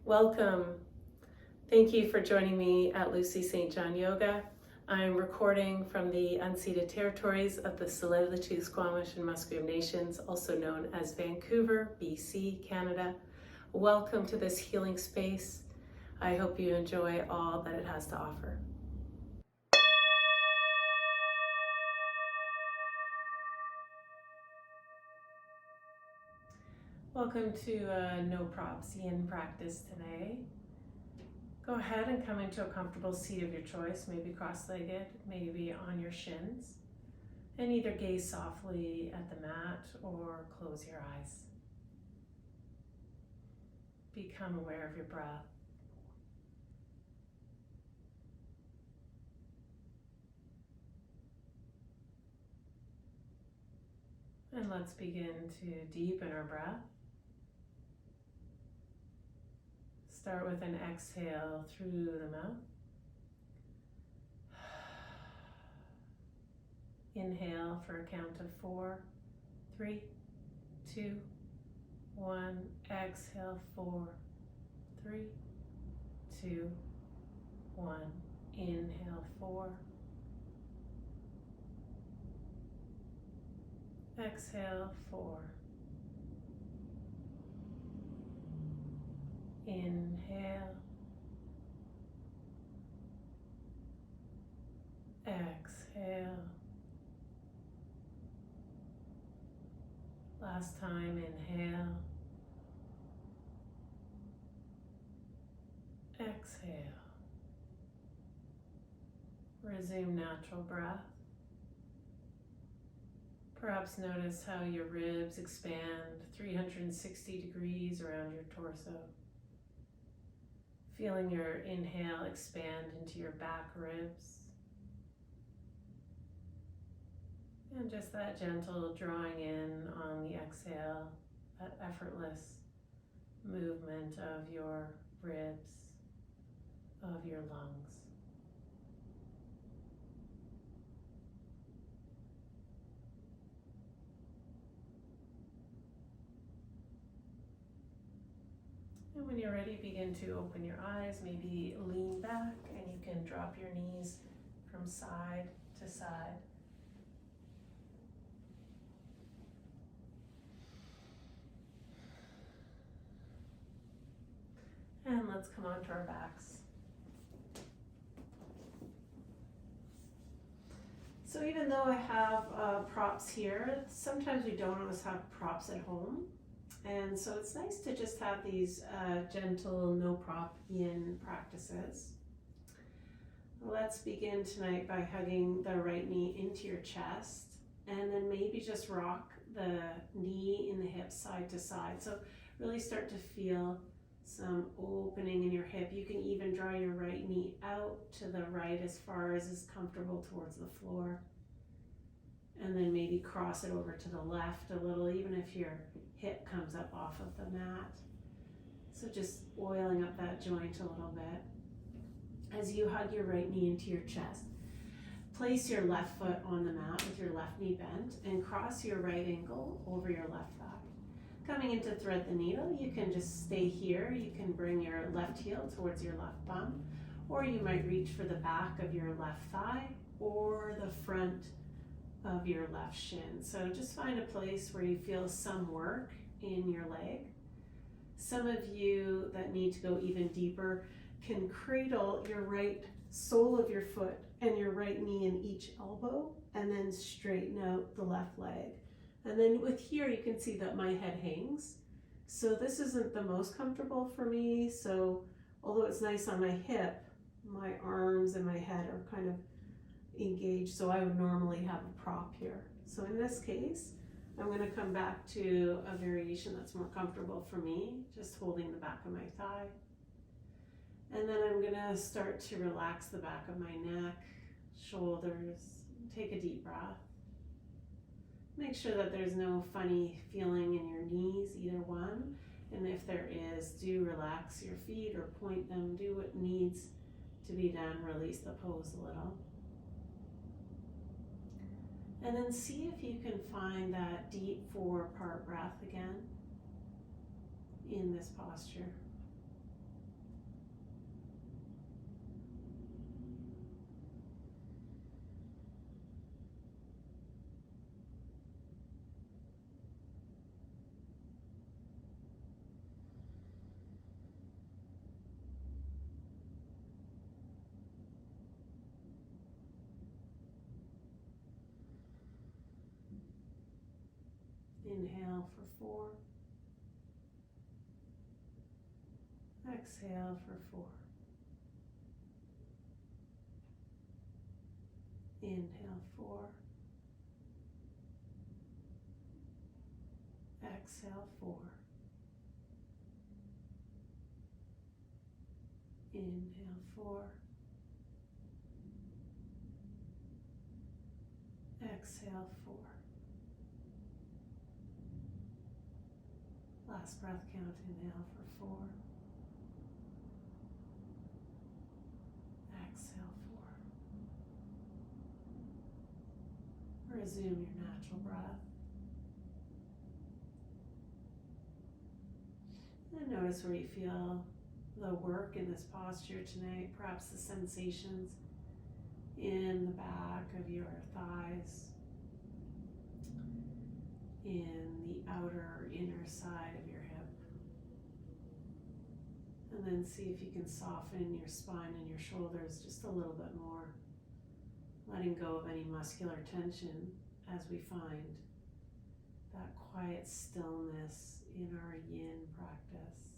Welcome. Thank you for joining me at Lucy St. John Yoga. I'm recording from the unceded territories of the Liability, Squamish and Musqueam Nations, also known as Vancouver, BC, Canada. Welcome to this healing space. I hope you enjoy all that it has to offer. Welcome to No Props Yin practice today. Go ahead and come into a comfortable seat of your choice, maybe cross-legged, maybe on your shins, and either gaze softly at the mat or close your eyes. Become aware of your breath. And let's begin to deepen our breath. Start with an exhale through the mouth. Inhale for a count of 4, 3, 2, 1. Exhale, 4, 3, 2, 1. Inhale, 4. Exhale, 4. Inhale. Exhale. Last time, inhale. Exhale. Resume natural breath. Perhaps notice how your ribs expand 360 degrees around your torso. Feeling your inhale expand into your back ribs. And just that gentle drawing in on the exhale, that effortless movement of your ribs, of your lungs. And when you're ready, begin to open your eyes, maybe lean back, and you can drop your knees from side to side. And let's come onto our backs. So even though I have props here, sometimes we don't always have props at home. And so it's nice to just have these gentle, no prop yin practices. Let's begin tonight by hugging the right knee into your chest, and then maybe just rock the knee in the hips side to side. So really start to feel some opening in your hip. You can even draw your right knee out to the right as far as is comfortable towards the floor. And then maybe cross it over to the left a little, even if your hip comes up off of the mat. So just oiling up that joint a little bit. As you hug your right knee into your chest, place your left foot on the mat with your left knee bent and cross your right ankle over your left thigh. Coming into thread the needle, you can just stay here. You can bring your left heel towards your left bum, or you might reach for the back of your left thigh or the front of your left shin. So just find a place where you feel some work in your leg. Some of you that need to go even deeper can cradle your right sole of your foot and your right knee in each elbow, and then straighten out the left leg. And then with here, you can see that my head hangs. So this isn't the most comfortable for me. So although it's nice on my hip, my arms and my head are kind of engaged. So I would normally have a prop here. So in this case, I'm going to come back to a variation that's more comfortable for me, just holding the back of my thigh. And then I'm going to start to relax the back of my neck, shoulders. Take a deep breath. Make sure that there's no funny feeling in your knees, either one. And if there is, do relax your feet or point them. Do what needs to be done. Release the pose a little. And then see if you can find that deep 4-part breath again in this posture. Inhale for 4. Exhale for 4. Inhale 4. Exhale 4. Inhale 4. Exhale 4. Last breath count, inhale for 4. Exhale 4. Resume your natural breath. And notice where you feel the work in this posture tonight, perhaps the sensations in the back of your thighs, in the outer or inner side of your hip. And then see if you can soften your spine and your shoulders just a little bit more, letting go of any muscular tension as we find that quiet stillness in our yin practice.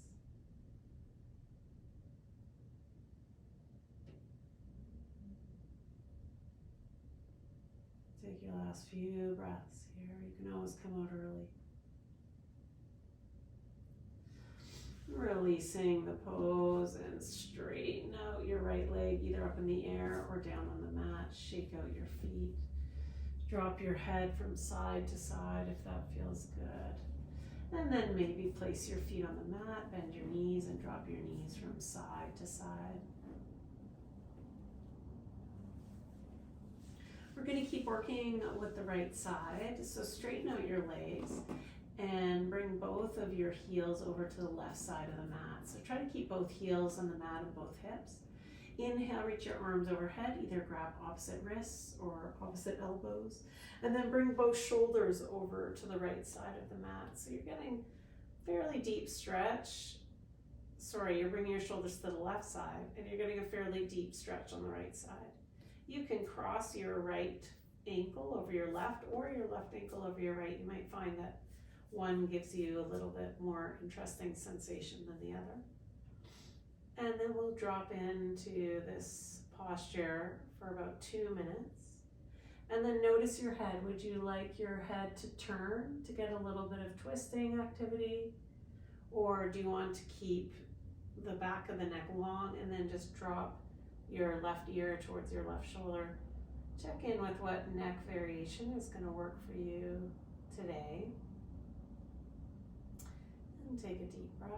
Take your last few breaths here. You can always come out early. Releasing the pose and straighten out your right leg either up in the air or down on the mat. Shake out your feet. Drop your head from side to side if that feels good. And then maybe place your feet on the mat, bend your knees and drop your knees from side to side. We're going to keep working with the right side. So straighten out your legs and bring both of your heels over to the left side of the mat. So try to keep both heels on the mat and both hips. Inhale, reach your arms overhead, either grab opposite wrists or opposite elbows, and then bring both shoulders over to the right side of the mat. So you're getting fairly deep stretch. Sorry, you're bringing your shoulders to the left side, and you're getting a fairly deep stretch on the right side. You can cross your right ankle over your left or your left ankle over your right. You might find that one gives you a little bit more interesting sensation than the other. And then we'll drop into this posture for about 2 minutes. And then notice your head. Would you like your head to turn to get a little bit of twisting activity? Or do you want to keep the back of the neck long and then just drop your left ear towards your left shoulder? Check in with what neck variation is going to work for you today. And take a deep breath.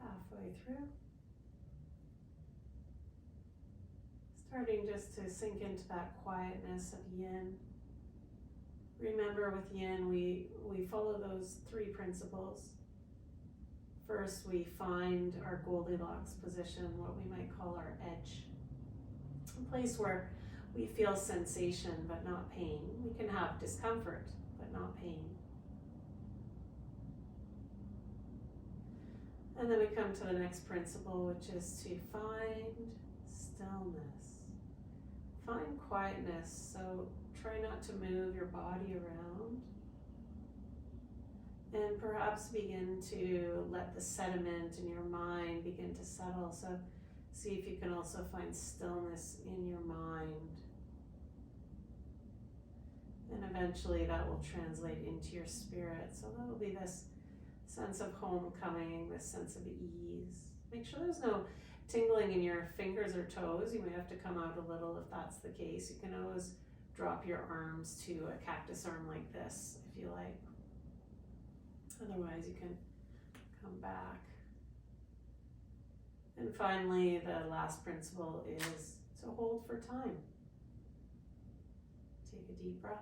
Halfway through. Starting just to sink into that quietness of yin. Remember with yin, we follow those 3 principles. First, we find our Goldilocks position, what we might call our edge. A place where we feel sensation but not pain. We can have discomfort but not pain. And then we come to the next principle, which is to find stillness. Find quietness, so try not to move your body around. And perhaps begin to let the sediment in your mind begin to settle. So see if you can also find stillness in your mind. And eventually that will translate into your spirit. So that will be this sense of homecoming, this sense of ease. Make sure there's no tingling in your fingers or toes. You may have to come out a little if that's the case. You can always drop your arms to a cactus arm like this if you like. Otherwise you can come back. And finally, the last principle is to hold for time. Take a deep breath.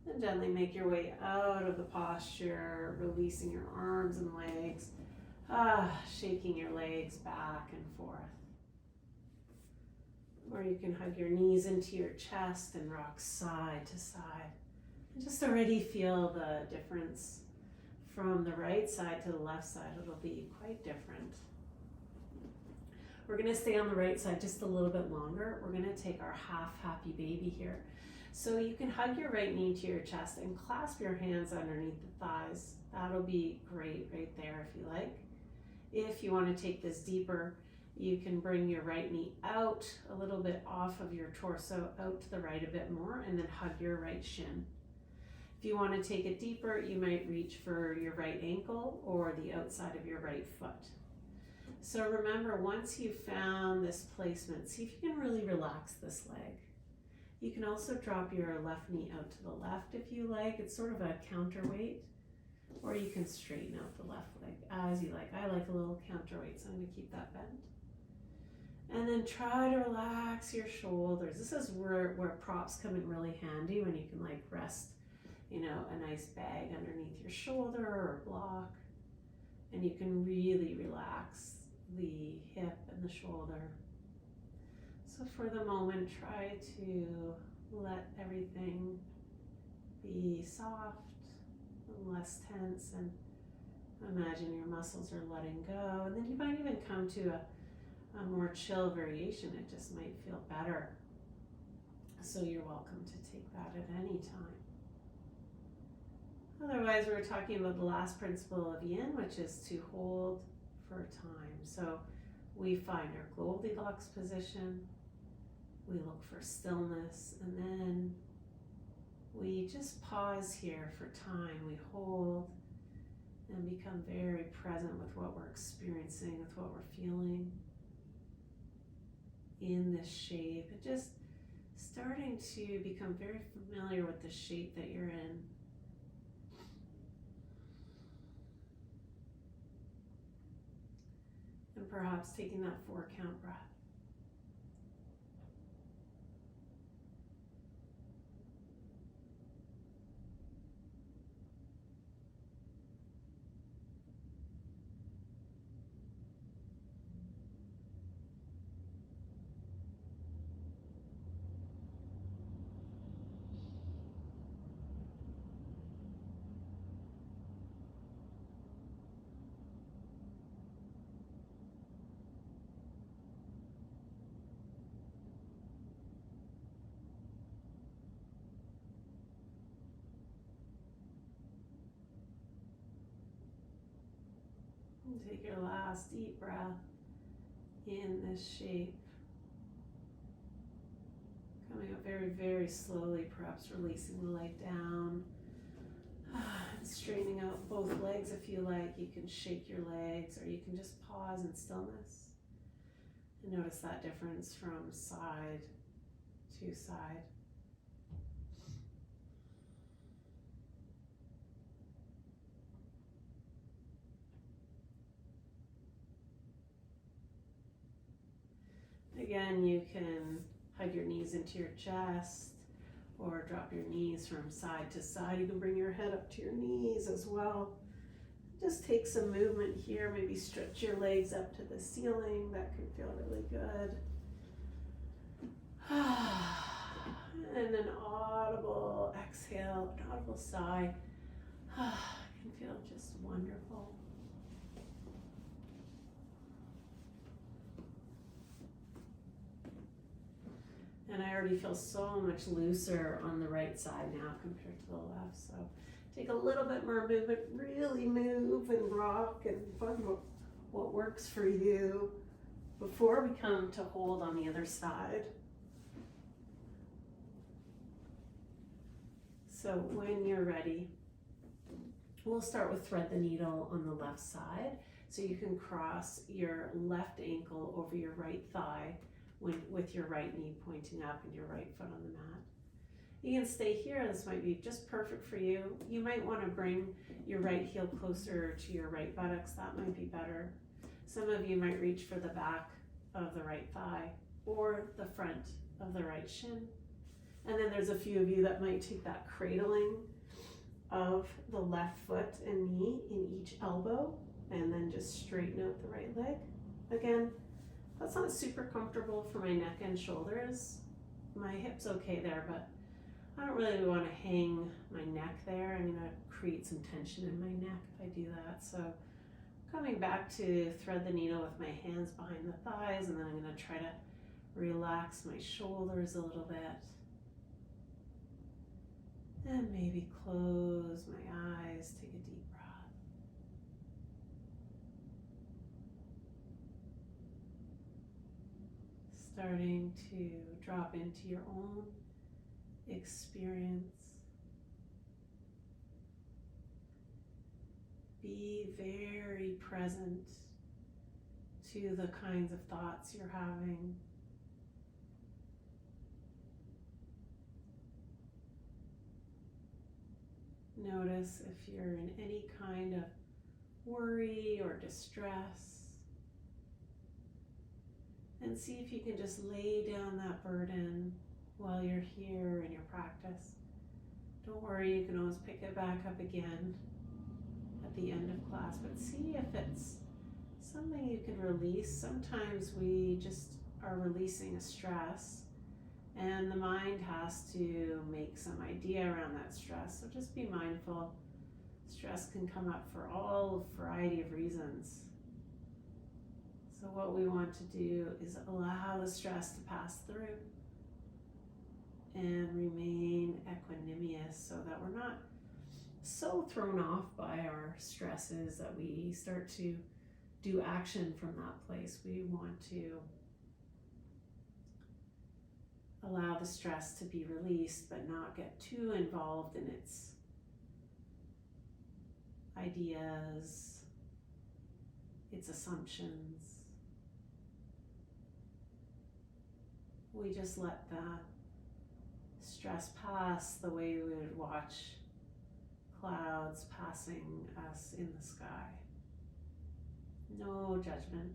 And gently make your way out of the posture, releasing your arms and legs, shaking your legs back and forth. Or you can hug your knees into your chest and rock side to side. And just already feel the difference from the right side to the left side. It'll be quite different. We're going to stay on the right side just a little bit longer. We're going to take our half happy baby here. So you can hug your right knee to your chest and clasp your hands underneath the thighs. That'll be great right there if you like. If you want to take this deeper, you can bring your right knee out a little bit off of your torso, out to the right a bit more, and then hug your right shin. If you want to take it deeper, you might reach for your right ankle or the outside of your right foot. So remember, once you've found this placement, see if you can really relax this leg. You can also drop your left knee out to the left if you like. It's sort of a counterweight. Or you can straighten out the left leg as you like. I like a little counterweight, so I'm going to keep that bent. And then try to relax your shoulders. This is where props come in really handy, when you can like rest, a nice bag underneath your shoulder or block. And you can really relax the hip and the shoulder. So for the moment, try to let everything be soft and less tense, and imagine your muscles are letting go. And then you might even come to a more chill variation. It just might feel better. So you're welcome to take that at any time. Otherwise, we're talking about the last principle of yin, which is to hold for time. So we find our Goldilocks position, we look for stillness, and then we just pause here for time. We hold and become very present with what we're experiencing, with what we're feeling in this shape, and just starting to become very familiar with the shape that you're in. And perhaps taking that 4-count breath. And take your last deep breath in this shape. Coming up very, very slowly, perhaps releasing the leg down. And straightening out both legs if you like. You can shake your legs, or you can just pause in stillness. And notice that difference from side to side. Again, you can hug your knees into your chest or drop your knees from side to side. You can bring your head up to your knees as well. Just take some movement here. Maybe stretch your legs up to the ceiling. That can feel really good. And an audible exhale, an audible sigh. Can feel just wonderful. And I already feel so much looser on the right side now compared to the left. So take a little bit more movement, really move and rock and find what works for you before we come to hold on the other side. So when you're ready, we'll start with thread the needle on the left side. So you can cross your left ankle over your right thigh with your right knee pointing up and your right foot on the mat. You can stay here. This might be just perfect for you. You might want to bring your right heel closer to your right buttocks. That might be better. Some of you might reach for the back of the right thigh or the front of the right shin. And then there's a few of you that might take that cradling of the left foot and knee in each elbow and then just straighten out the right leg. Again, that's not super comfortable for my neck and shoulders. My hip's okay there, but I don't really want to hang my neck there. I'm going to create some tension in my neck if I do that. So coming back to thread the needle with my hands behind the thighs, and then I'm going to try to relax my shoulders a little bit. And maybe close my eyes, take a deep breath. Starting to drop into your own experience. Be very present to the kinds of thoughts you're having. Notice if you're in any kind of worry or distress. And see if you can just lay down that burden while you're here in your practice. Don't worry, you can always pick it back up again at the end of class, but see if it's something you can release. Sometimes we just are releasing a stress and the mind has to make some idea around that stress. So just be mindful. Stress can come up for all variety of reasons. So what we want to do is allow the stress to pass through and remain equanimous so that we're not so thrown off by our stresses that we start to do action from that place. We want to allow the stress to be released but not get too involved in its ideas, its assumptions. We just let that stress pass the way we would watch clouds passing us in the sky. No judgment.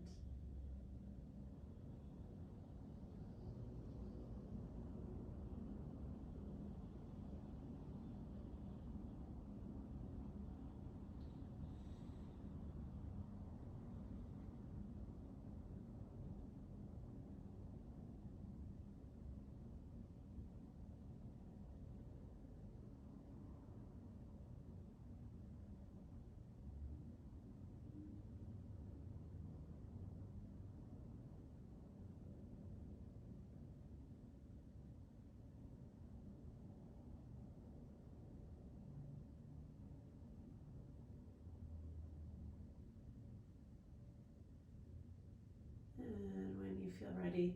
And when you feel ready,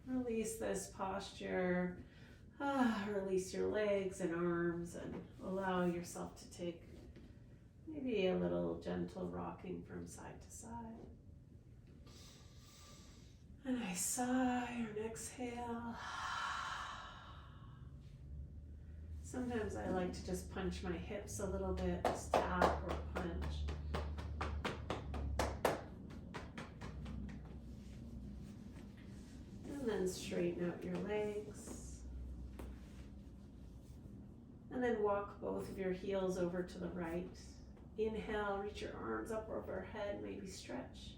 release this posture. Release your legs and arms and allow yourself to take maybe a little gentle rocking from side to side. And I sigh and exhale. Sometimes I like to just punch my hips a little bit, just tap or punch. And then straighten out your legs. And then walk both of your heels over to the right. Inhale, reach your arms up overhead, maybe stretch.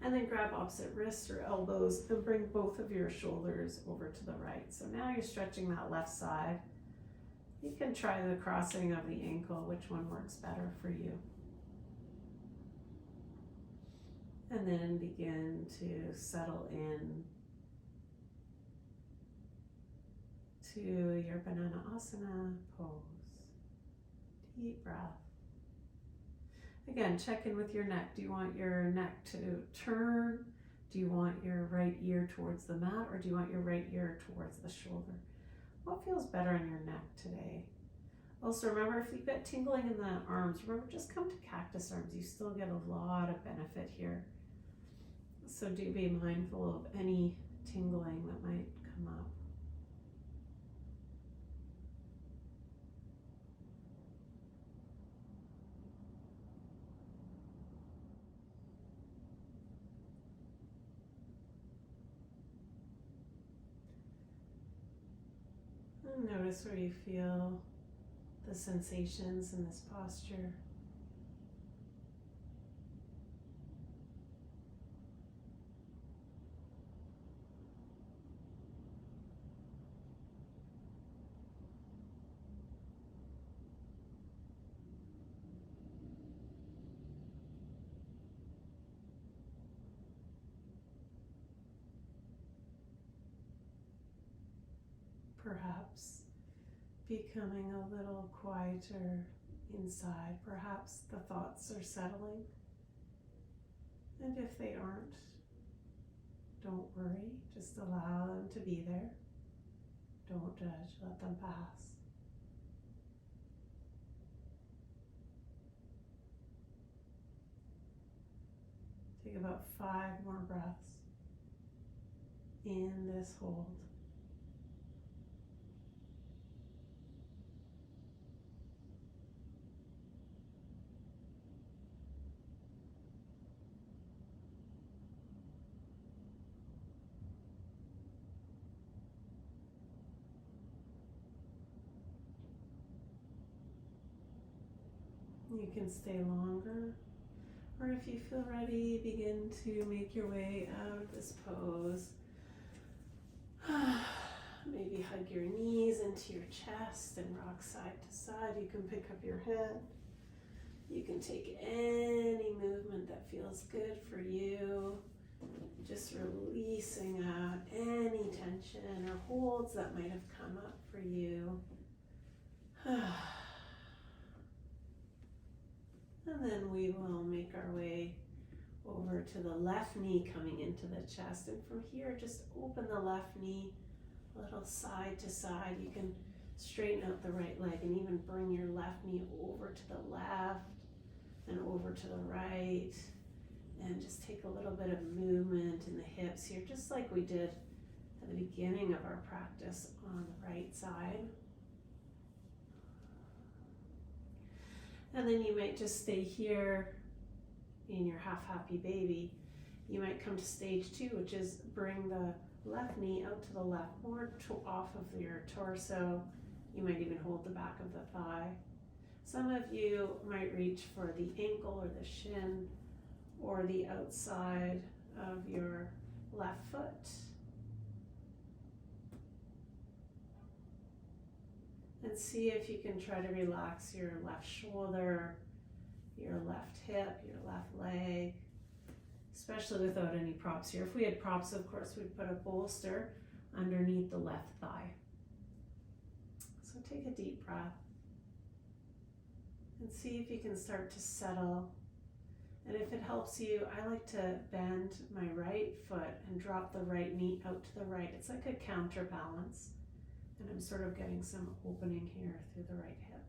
And then grab opposite wrists or elbows and bring both of your shoulders over to the right. So now you're stretching that left side. You can try the crossing of the ankle, which one works better for you. And then begin to settle in to your banana asana pose. Deep breath. Again, check in with your neck. Do you want your neck to turn? Do you want your right ear towards the mat, or do you want your right ear towards the shoulder? What feels better in your neck today? Also remember, if you get tingling in the arms, remember, just come to cactus arms. You still get a lot of benefit here. So do be mindful of any tingling that might come up. And notice where you feel the sensations in this posture. Perhaps becoming a little quieter inside. Perhaps the thoughts are settling. And if they aren't, don't worry. Just allow them to be there. Don't judge. Let them pass. Take about 5 more breaths in this hold. You can stay longer, or if you feel ready, begin to make your way out of this pose. Maybe hug your knees into your chest and rock side to side. You can pick up your head. You can take any movement that feels good for you. Just releasing out any tension or holds that might have come up for you. And then we will make our way over to the left knee coming into the chest. And from here, just open the left knee a little side to side. You can straighten out the right leg and even bring your left knee over to the left and over to the right. And just take a little bit of movement in the hips here, just like we did at the beginning of our practice on the right side. And then you might just stay here in your half happy baby. You might come to stage 2, which is bring the left knee out to the left, more off of your torso. You might even hold the back of the thigh. Some of you might reach for the ankle or the shin or the outside of your left foot. And see if you can try to relax your left shoulder, your left hip, your left leg, especially without any props here. If we had props, of course, we'd put a bolster underneath the left thigh. So take a deep breath and see if you can start to settle. And if it helps you, I like to bend my right foot and drop the right knee out to the right. It's like a counterbalance. And I'm sort of getting some opening here through the right hip.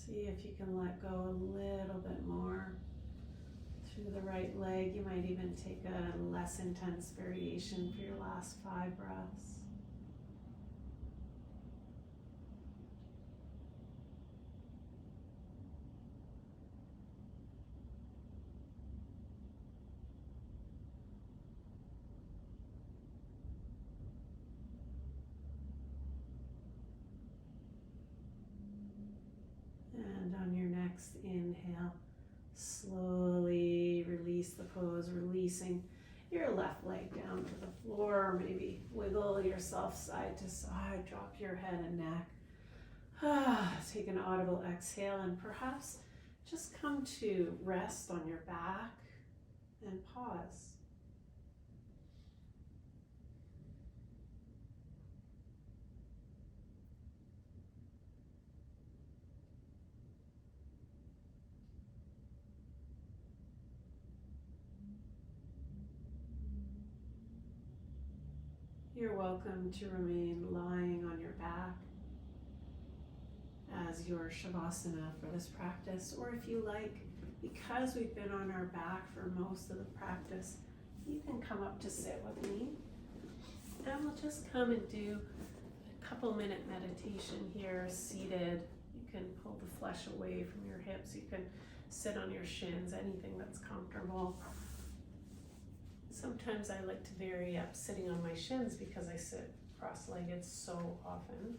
See if you can let go a little bit more through the right leg. You might even take a less intense variation for your last 5 breaths. And on your next next inhale, slowly release the pose, releasing your left leg down to the floor, or maybe wiggle yourself side to side, drop your head and neck. Take an audible exhale and perhaps just come to rest on your back and pause. You're welcome to remain lying on your back as your Shavasana for this practice, or if you like, because we've been on our back for most of the practice, you can come up to sit with me, and we'll just come and do a couple-minute meditation here seated. You can pull the flesh away from your hips, you can sit on your shins, anything that's comfortable. Sometimes I like to vary up sitting on my shins because I sit cross-legged so often.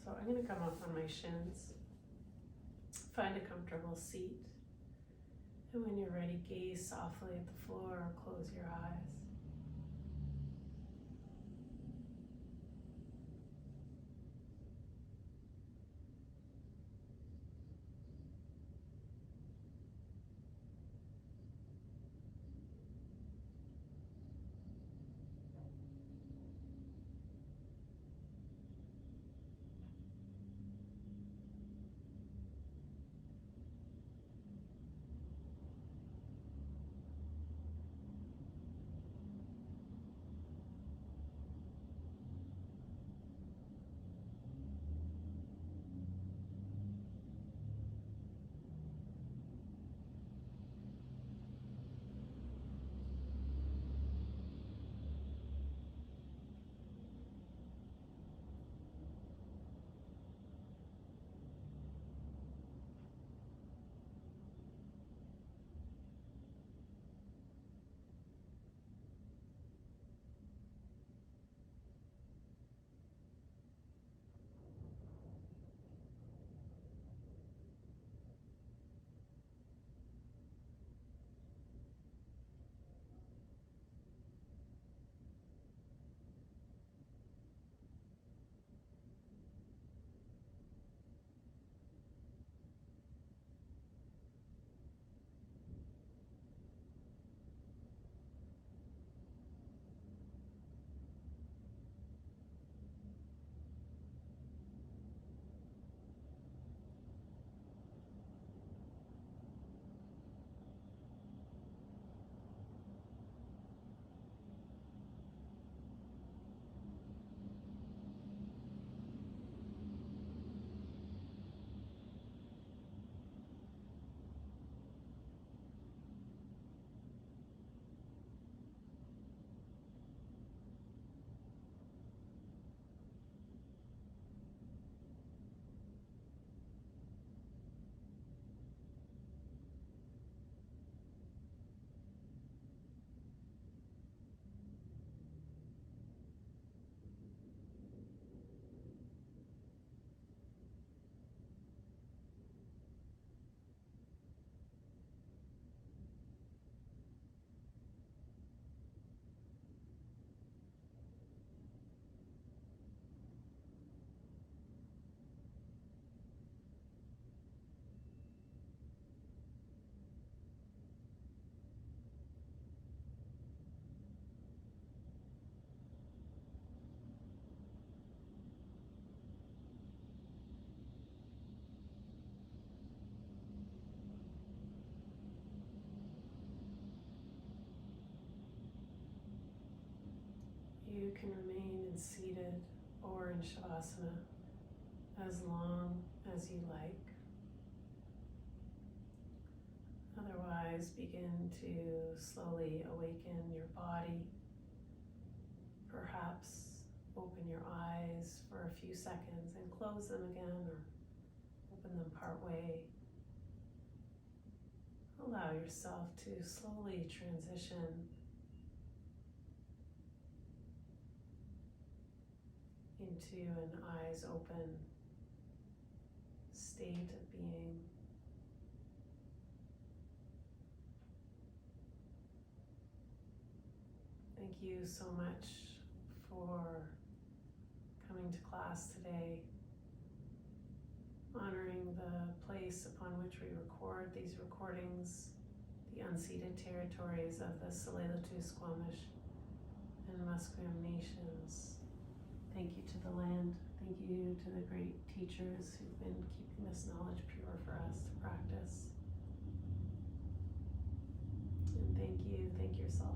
So I'm going to come up on my shins, find a comfortable seat, and when you're ready, gaze softly at the floor or close your eyes. You can remain in seated or in Shavasana as long as you like. Otherwise, begin to slowly awaken your body. Perhaps open your eyes for a few seconds and close them again, or open them part way. Allow yourself to slowly transition into an eyes open state of being. thank you so much for coming to class today, honoring the place upon which we record these recordings, the unceded territories of the Liability, Squamish, and Musqueam nations. Thank you to the land. Thank you to the great teachers who've been keeping this knowledge pure for us to practice. And thank yourself